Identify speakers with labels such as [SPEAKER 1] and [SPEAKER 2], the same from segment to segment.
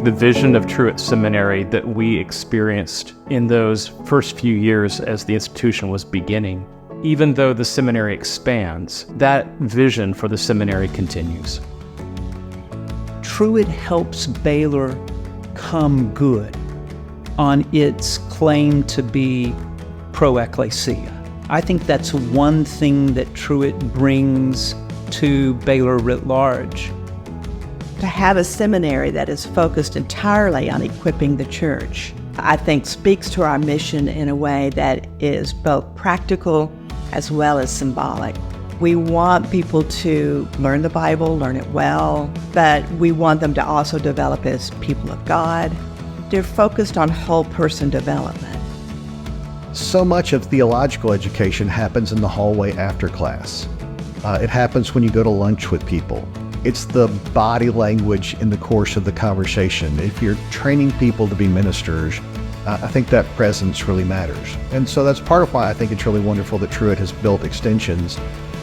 [SPEAKER 1] the vision of Truett Seminary that we experienced in those first few years as the institution was beginning, even though the seminary expands, that vision for the seminary continues.
[SPEAKER 2] Truett helps Baylor come good on its claim to be pro-ecclesia. I think that's one thing that Truett brings to Baylor writ large.
[SPEAKER 3] To have a seminary that is focused entirely on equipping the church, I think speaks to our mission in a way that is both practical as well as symbolic. We want people to learn the Bible, learn it well, but we want them to also develop as people of God. They're focused on whole person development.
[SPEAKER 4] So much of theological education happens in the hallway after class. It happens when you go to lunch with people. It's the body language in the course of the conversation. If you're training people to be ministers, I think that presence really matters. And so that's part of why I think it's really wonderful that Truett has built extensions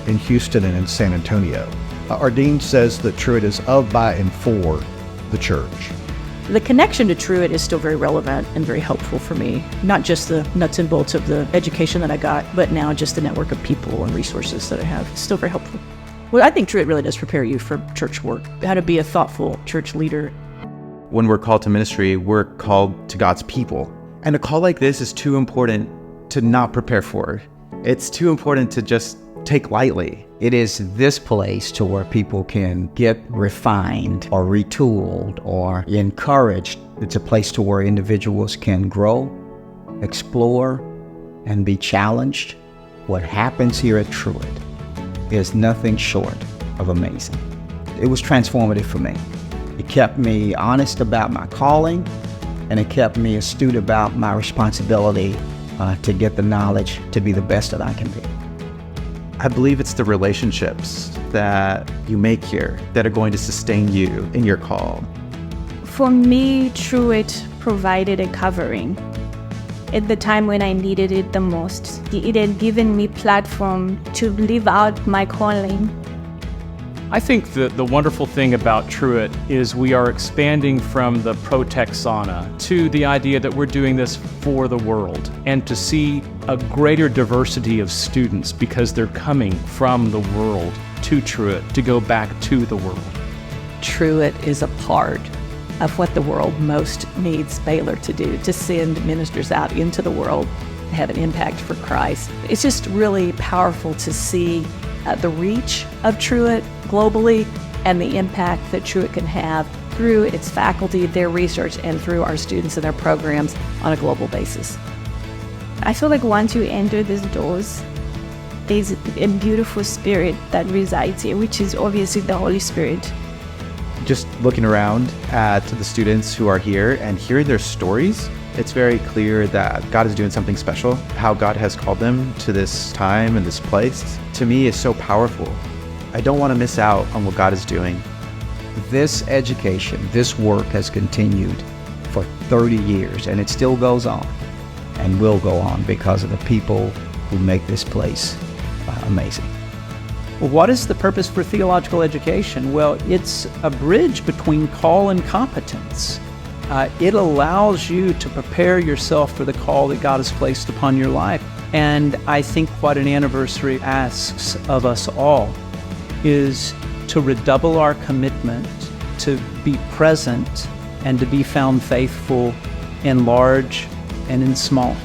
[SPEAKER 4] in Houston and in San Antonio. Our dean says that Truett is of, by, and for the church.
[SPEAKER 5] The connection to Truett is still very relevant and very helpful for me. Not just the nuts and bolts of the education that I got, but now just the network of people and resources that I have. It's still very helpful. Well, I think Truett really does prepare you for church work, how to be a thoughtful church leader.
[SPEAKER 6] When we're called to ministry, we're called to God's people. And a call like this is too important to not prepare for. It's too important to just take lightly.
[SPEAKER 7] It is this place to where people can get refined or retooled or encouraged. It's a place to where individuals can grow, explore, and be challenged. What happens here at Truett is nothing short of amazing. It was transformative for me. It kept me honest about my calling, and it kept me astute about my responsibility to get the knowledge to be the best that I can be.
[SPEAKER 6] I believe it's the relationships that you make here that are going to sustain you in your call.
[SPEAKER 8] For me, Truett provided a covering at the time when I needed it the most. It had given me platform to live out my calling.
[SPEAKER 1] I think that the wonderful thing about Truett is we are expanding from the pro texana to the idea that we're doing this for the world, and to see a greater diversity of students because they're coming from the world to Truett to go back to the world.
[SPEAKER 3] Truett is a part of what the world most needs Baylor to do, to send ministers out into the world to have an impact for Christ. It's just really powerful to see the reach of Truett globally and the impact that Truett can have through its faculty, their research, and through our students and their programs on a global basis.
[SPEAKER 8] I feel like once you enter these doors, there's a beautiful spirit that resides here, which is obviously the Holy Spirit.
[SPEAKER 6] Just looking around at the students who are here and hearing their stories, it's very clear that God is doing something special. How God has called them to this time and this place, to me, is so powerful. I don't want to miss out on what God is doing.
[SPEAKER 7] This education, this work has continued for 30 years, and it still goes on and will go on because of the people who make this place amazing.
[SPEAKER 2] Well, what is the purpose for theological education? Well, it's a bridge between call and competence. It allows you to prepare yourself for the call that God has placed upon your life. And I think what an anniversary asks of us all is to redouble our commitment to be present and to be found faithful in large and in small.